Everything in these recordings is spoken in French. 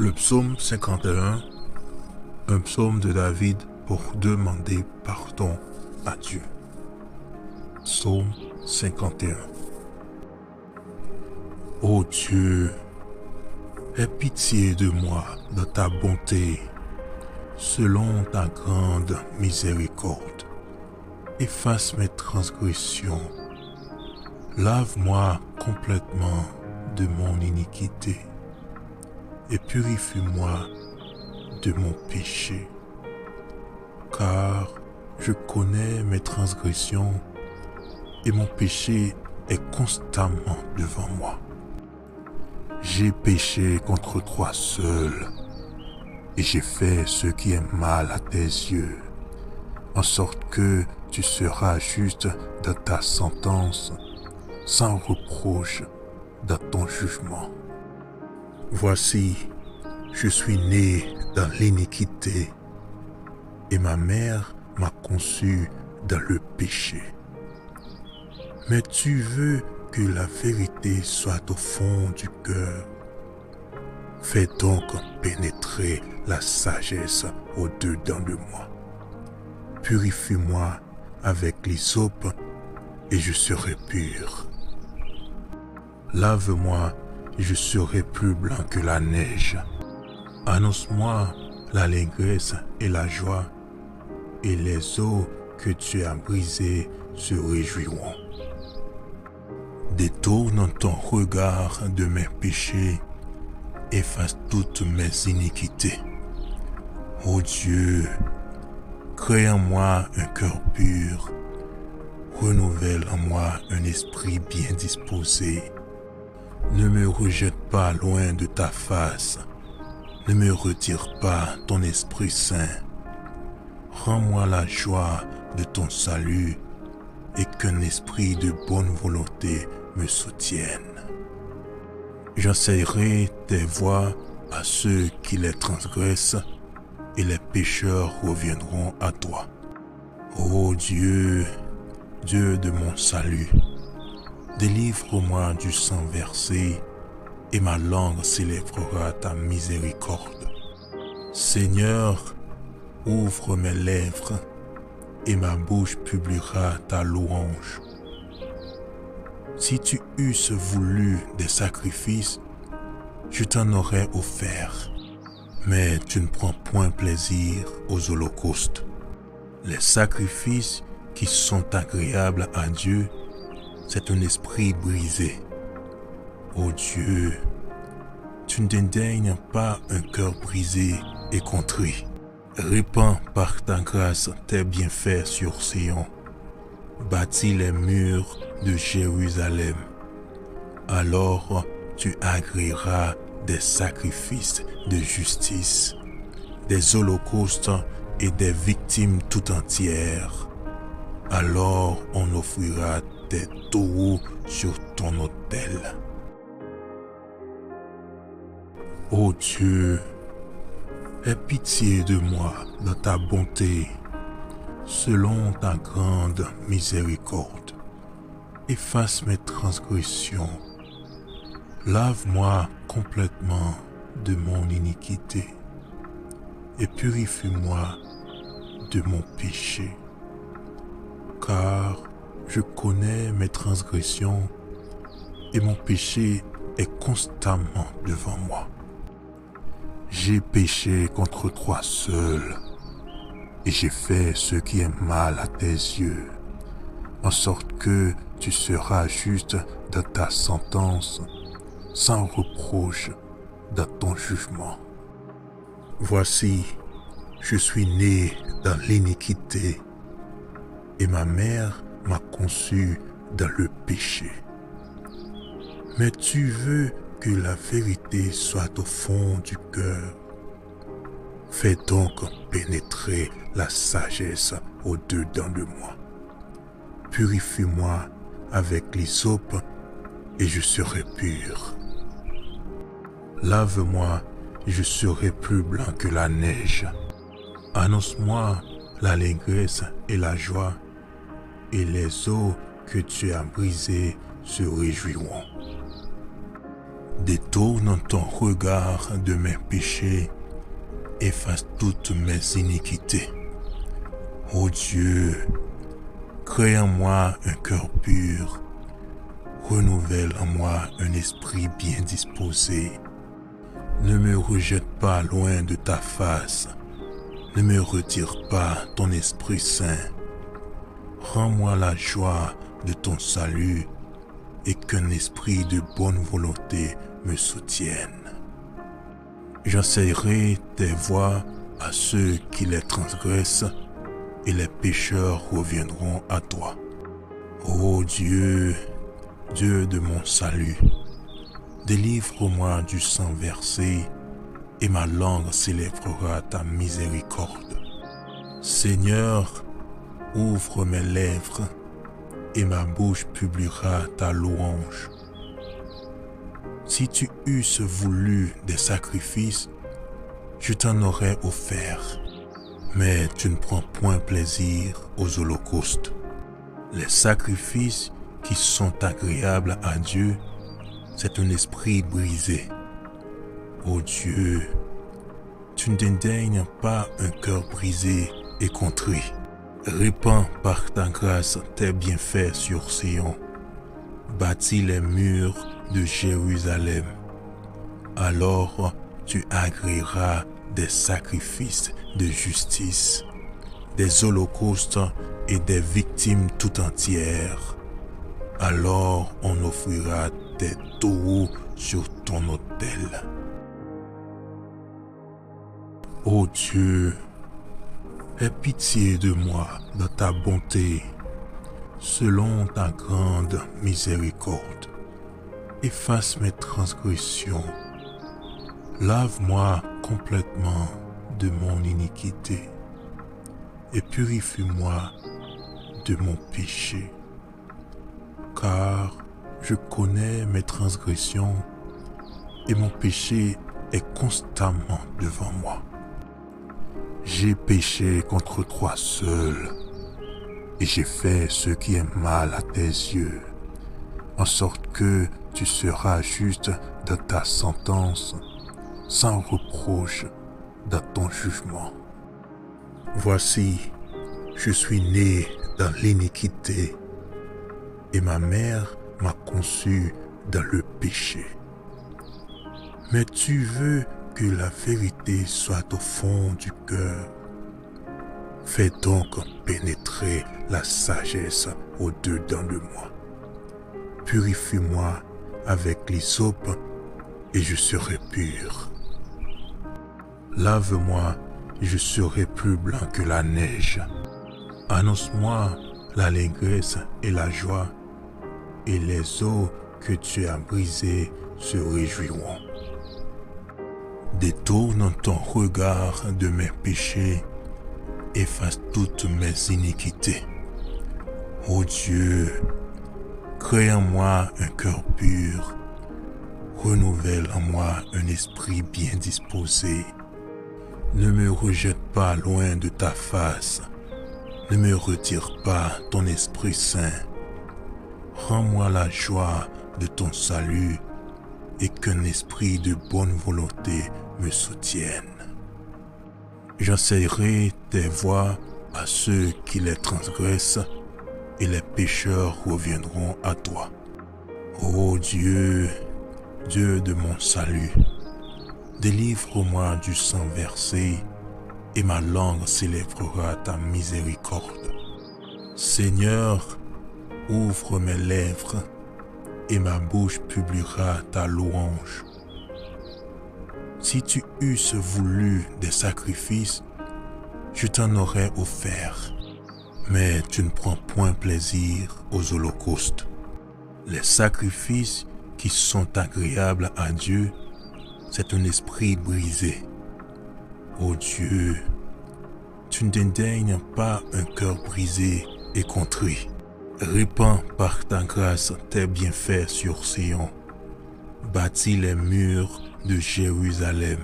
Le psaume 51, un psaume de David pour demander pardon à Dieu. Psaume 51. Ô Dieu, aie pitié de moi de ta bonté, selon ta grande miséricorde. Efface mes transgressions, lave-moi complètement de mon iniquité et purifie-moi de mon péché. Car je connais mes transgressions et mon péché est constamment devant moi. J'ai péché contre toi seul et j'ai fait ce qui est mal à tes yeux, en sorte que tu seras juste dans ta sentence, sans reproche dans ton jugement. Voici, je suis né dans l'iniquité et ma mère m'a conçu dans le péché. Mais tu veux que la vérité soit au fond du cœur. Fais donc pénétrer la sagesse au-dedans de moi. Purifie-moi avec l'hysope et je serai pur. Lave-moi et je serai plus blanc que la neige. Annonce-moi l'allégresse et la joie, et les os que tu as brisés se réjouiront. Détourne ton regard de mes péchés, efface toutes mes iniquités. Ô Dieu, crée en moi un cœur pur, renouvelle en moi un esprit bien disposé. Ne me rejette pas loin de ta face, ne me retire pas ton Esprit Saint. Rends-moi la joie de ton salut et qu'un esprit de bonne volonté me soutienne. J'enseignerai tes voies à ceux qui les transgressent et les pécheurs reviendront à toi. Ô Dieu, Dieu de mon salut, délivre-moi du sang versé et ma langue célébrera ta miséricorde. Seigneur, ouvre mes lèvres et ma bouche publiera ta louange. Si tu eusses voulu des sacrifices, je t'en aurais offert, mais tu ne prends point plaisir aux holocaustes. Les sacrifices qui sont agréables à Dieu, c'est un esprit brisé. Ô Dieu, tu ne dédaignes pas un cœur brisé et contrit. Répands par ta grâce tes bienfaits sur Sion. Bâtis les murs de Jérusalem. Alors tu agréeras des sacrifices de justice, des holocaustes et des victimes tout entières. Alors on offrira des taureaux sur ton autel. Ô Dieu, aie pitié de moi de ta bonté, selon ta grande miséricorde. Efface mes transgressions, lave-moi complètement de mon iniquité et purifie-moi de mon péché. Car je connais mes transgressions et mon péché est constamment devant moi. J'ai péché contre toi seul et j'ai fait ce qui est mal à tes yeux, en sorte que tu seras juste dans ta sentence, sans reproche dans ton jugement. Voici, je suis né dans l'iniquité et ma mère m'a conçu dans le péché. Mais tu veux que la vérité soit au fond du cœur. Fais donc pénétrer la sagesse au-dedans de moi. Purifie-moi avec l'hysope et je serai pur. Lave-moi et je serai plus blanc que la neige. Annonce-moi l'allégresse et la joie, et les os que tu as brisés se réjouiront. Détourne ton regard de mes péchés, efface toutes mes iniquités. Ô Dieu, crée en moi un cœur pur, renouvelle en moi un esprit bien disposé. Ne me rejette pas loin de ta face, ne me retire pas ton Esprit Saint. Rends-moi la joie de ton salut et qu'un esprit de bonne volonté me soutienne. J'enseignerai tes voies à ceux qui les transgressent et les pécheurs reviendront à toi. Ô Dieu, Dieu de mon salut, délivre-moi du sang versé et ma langue célébrera ta miséricorde. Seigneur, ouvre mes lèvres et ma bouche publiera ta louange. Si tu eusses voulu des sacrifices, je t'en aurais offert, mais tu ne prends point plaisir aux holocaustes. Les sacrifices qui sont agréables à Dieu, c'est un esprit brisé. Ô Dieu, tu ne dédaignes pas un cœur brisé et contrit. Répands par ta grâce tes bienfaits sur Sion. Bâtis les murs de Jérusalem. Alors tu agréeras des sacrifices de justice, des holocaustes et des victimes tout entières. Alors on offrira des taureaux sur ton autel. Ô Dieu, aie pitié de moi dans ta bonté, selon ta grande miséricorde. Efface mes transgressions. Lave-moi complètement de mon iniquité et purifie-moi de mon péché. Car je connais mes transgressions et mon péché est constamment devant moi. J'ai péché contre toi seul et j'ai fait ce qui est mal à tes yeux, en sorte que tu seras juste dans ta sentence, sans reproche dans ton jugement. Voici, je suis né dans l'iniquité et ma mère m'a conçu dans le péché. Mais tu veux que la vérité soit au fond du cœur. Fais donc pénétrer la sagesse au-dedans de moi. Purifie-moi avec l'hysope et je serai pur. Lave-moi et je serai plus blanc que la neige. Annonce-moi l'allégresse et la joie, et les os que tu as brisés se réjouiront. Détourne ton regard de mes péchés, efface toutes mes iniquités. Ô Dieu, crée en moi un cœur pur, renouvelle en moi un esprit bien disposé. Ne me rejette pas loin de ta face, ne me retire pas ton Esprit Saint. Rends-moi la joie de ton salut et qu'un esprit de bonne volonté me soutienne. J'enseignerai tes voies à ceux qui les transgressent et les pécheurs reviendront à toi. Ô Dieu, Dieu de mon salut, délivre-moi du sang versé et ma langue célébrera ta miséricorde. Seigneur, ouvre mes lèvres et ma bouche publiera ta louange. Si tu eusses voulu des sacrifices, je t'en aurais offert, mais tu ne prends point plaisir aux holocaustes. Les sacrifices qui sont agréables à Dieu, c'est un esprit brisé. Ô Dieu, tu ne dédaignes pas un cœur brisé et contrit. Répands par ta grâce tes bienfaits sur Sion. Bâtis les murs de Jérusalem.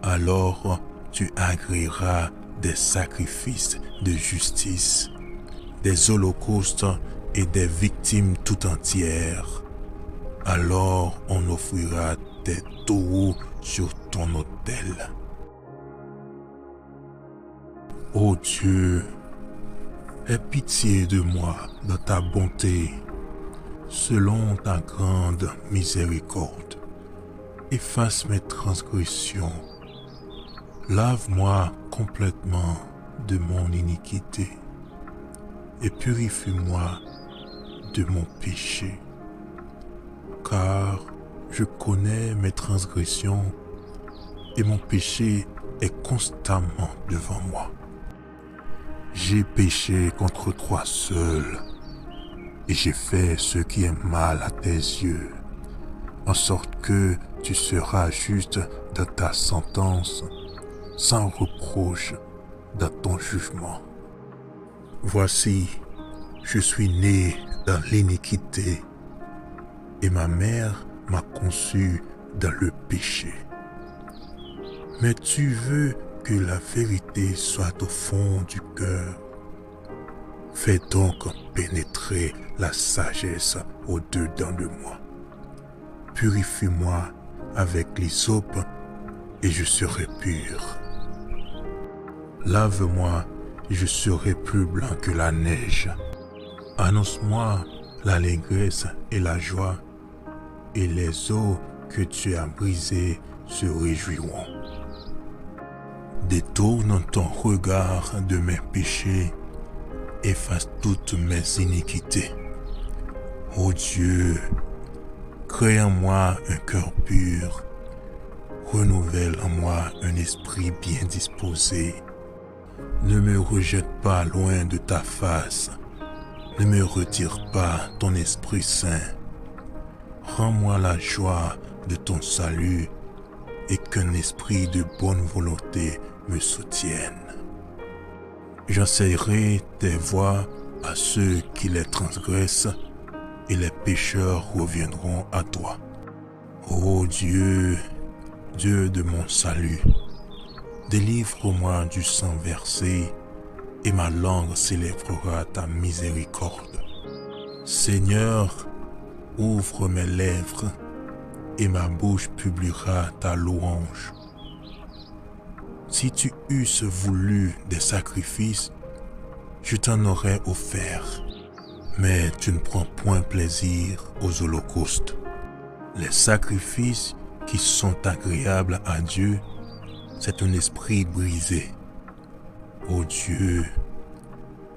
Alors tu agréeras des sacrifices de justice, des holocaustes et des victimes tout entières. Alors on offrira des taureaux sur ton autel. Ô Dieu, aie pitié de moi dans ta bonté, selon ta grande miséricorde. Efface mes transgressions. Lave-moi complètement de mon iniquité et purifie-moi de mon péché. Car je connais mes transgressions et mon péché est constamment devant moi. J'ai péché contre toi seul et j'ai fait ce qui est mal à tes yeux, en sorte que tu seras juste dans ta sentence, sans reproche dans ton jugement. Voici, je suis né dans l'iniquité et ma mère m'a conçu dans le péché. Mais tu veux que la vérité soit au fond du cœur. Fais donc pénétrer la sagesse au-dedans de moi. Purifie-moi avec l'hysope et je serai pur. Lave-moi et je serai plus blanc que la neige. Annonce-moi l'allégresse et la joie, et les os que tu as brisés se réjouiront. Détourne ton regard de mes péchés, efface toutes mes iniquités. Ô Dieu, crée en moi un cœur pur, renouvelle en moi un esprit bien disposé. Ne me rejette pas loin de ta face, ne me retire pas ton Esprit Saint. Rends-moi la joie de ton salut et qu'un esprit de bonne volonté me soutienne. J'enseignerai tes voies à ceux qui les transgressent et les pécheurs reviendront à toi. Ô Dieu, Dieu de mon salut, délivre-moi du sang versé et ma langue célébrera ta miséricorde. Seigneur, ouvre mes lèvres et ma bouche publiera ta louange. Si tu eusses voulu des sacrifices, je t'en aurais offert, mais tu ne prends point plaisir aux holocaustes. Les sacrifices qui sont agréables à Dieu, c'est un esprit brisé. Ô Dieu,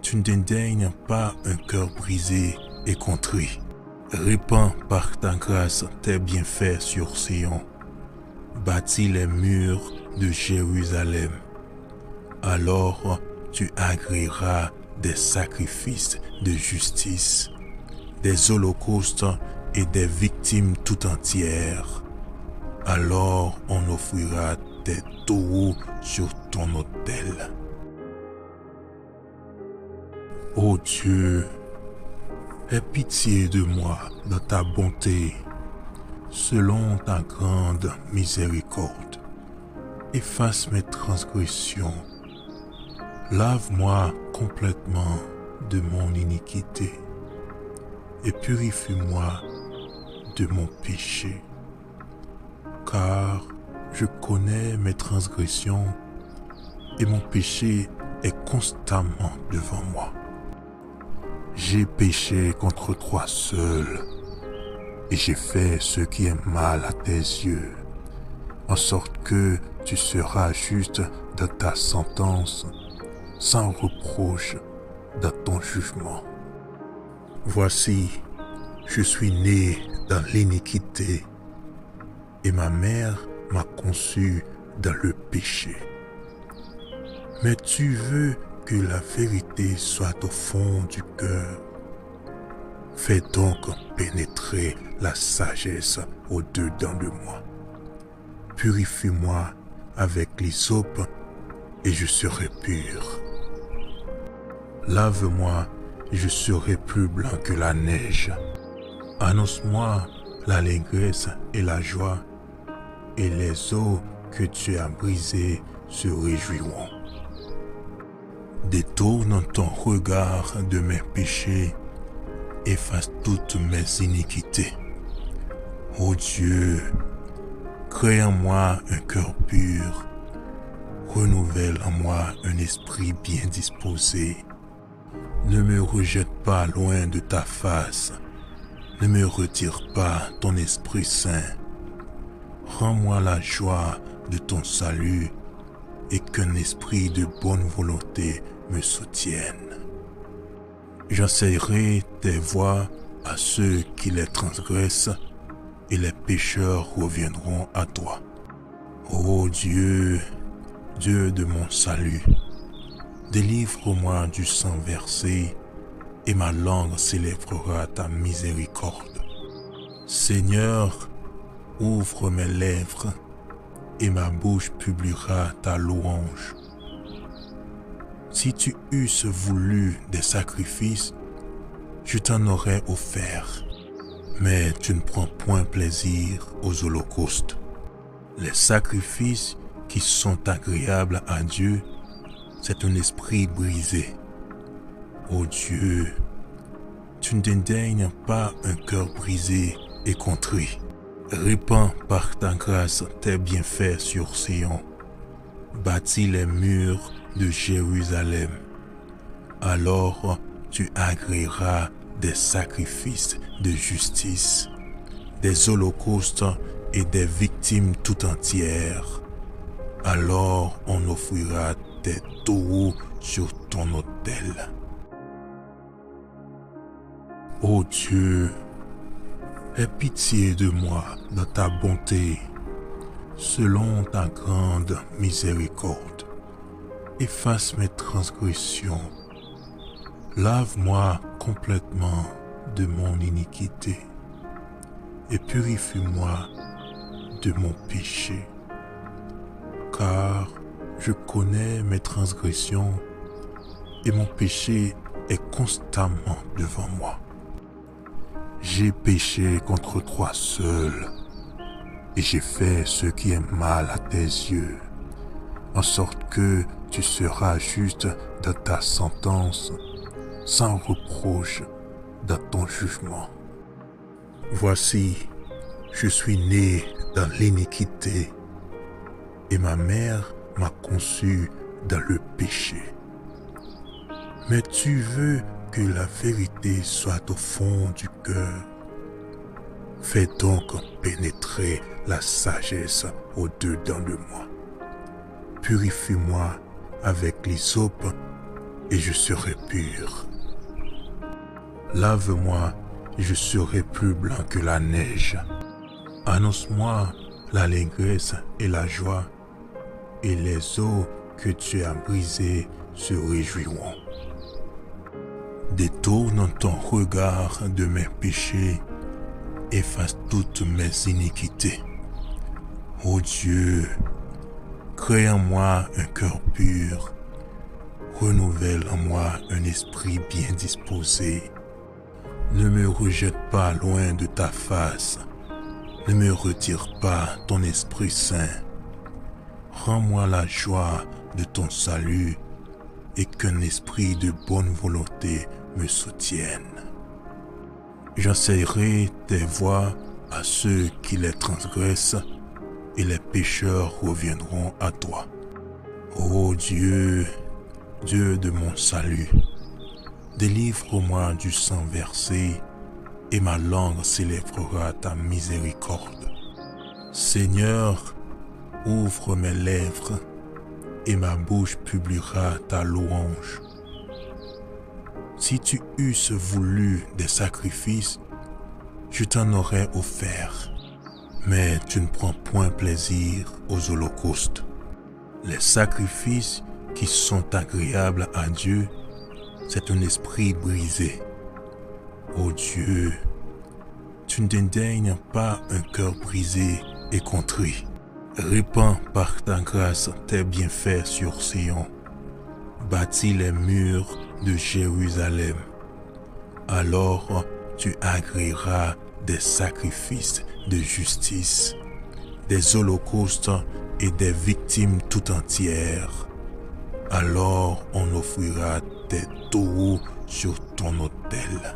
tu ne dédaignes pas un cœur brisé et contrit. Répands par ta grâce tes bienfaits sur Sion. Bâtis les murs de Jérusalem. Alors tu agréeras des sacrifices de justice, des holocaustes et des victimes tout entières. Alors on offrira des taureaux sur ton autel. Ô Dieu, aie pitié de moi dans ta bonté, selon ta grande miséricorde. Efface mes transgressions. Lave-moi complètement de mon iniquité et purifie-moi de mon péché. Car je connais mes transgressions et mon péché est constamment devant moi. J'ai péché contre toi seul et j'ai fait ce qui est mal à tes yeux, en sorte que tu seras juste dans ta sentence, sans reproche dans ton jugement. Voici, je suis né dans l'iniquité et ma mère m'a conçu dans le péché. Mais tu veux que la vérité soit au fond du cœur. Fais donc pénétrer la sagesse au-dedans de moi. Purifie-moi avec l'hysope et je serai pur. Lave-moi et je serai plus blanc que la neige. Annonce-moi l'allégresse et la joie, et les os que tu as brisés se réjouiront. Détourne ton regard de mes péchés, efface toutes mes iniquités. Ô Dieu, crée en moi un cœur pur, renouvelle en moi un esprit bien disposé. Ne me rejette pas loin de ta face, ne me retire pas ton Esprit Saint. Rends-moi la joie de ton salut et qu'un esprit de bonne volonté me soutienne. J'enseignerai tes voies à ceux qui les transgressent et les pécheurs reviendront à toi. Ô Dieu, Dieu de mon salut, délivre-moi du sang versé et ma langue célébrera ta miséricorde. Seigneur, ouvre mes lèvres et ma bouche publiera ta louange. Si tu eusses voulu des sacrifices, je t'en aurais offert, mais tu ne prends point plaisir aux holocaustes. Les sacrifices qui sont agréables à Dieu, c'est un esprit brisé. Ô Dieu, tu ne dédaignes pas un cœur brisé et contrit. Répands par ta grâce tes bienfaits sur Sion. Bâtis les murs de Jérusalem. Alors tu agréeras des sacrifices de justice, des holocaustes et des victimes tout entières. Alors on offrira des taureaux sur ton autel. Ô Dieu, aie pitié de moi dans ta bonté, selon ta grande miséricorde. Efface mes transgressions. Lave-moi complètement de mon iniquité et purifie-moi de mon péché. Car je connais mes transgressions et mon péché est constamment devant moi. J'ai péché contre toi seul et j'ai fait ce qui est mal à tes yeux, en sorte que tu seras juste dans ta sentence, sans reproche dans ton jugement. Voici, je suis né dans l'iniquité et ma mère m'a conçu dans le péché. Mais tu veux que la vérité soit au fond du cœur. Fais donc pénétrer la sagesse au-dedans de moi. Purifie-moi avec l'hysope et je serai pur. Lave-moi et je serai plus blanc que la neige. Annonce-moi l'allégresse et la joie, et les os que tu as brisés se réjouiront. Détourne ton regard de mes péchés, efface toutes mes iniquités. Ô Dieu, crée en moi un cœur pur, renouvelle en moi un esprit bien disposé. Ne me rejette pas loin de ta face, ne me retire pas ton Esprit Saint. Rends-moi la joie de ton salut et qu'un esprit de bonne volonté me soutienne. J'enseignerai tes voies à ceux qui les transgressent et les pécheurs reviendront à toi. Ô Dieu, Dieu de mon salut, délivre-moi du sang versé et ma langue célébrera ta miséricorde. Seigneur, ouvre mes lèvres et ma bouche publiera ta louange. Si tu eusses voulu des sacrifices, je t'en aurais offert, mais tu ne prends point plaisir aux holocaustes. Les sacrifices qui sont agréables à Dieu, c'est un esprit brisé. Ô Dieu, tu ne dédaignes pas un cœur brisé et contrit. Répands par ta grâce tes bienfaits sur Sion. Bâtis les murs de Jérusalem. Alors tu agréeras des sacrifices de justice, des holocaustes et des victimes tout entières. Alors on offrira des taureaux sur ton autel.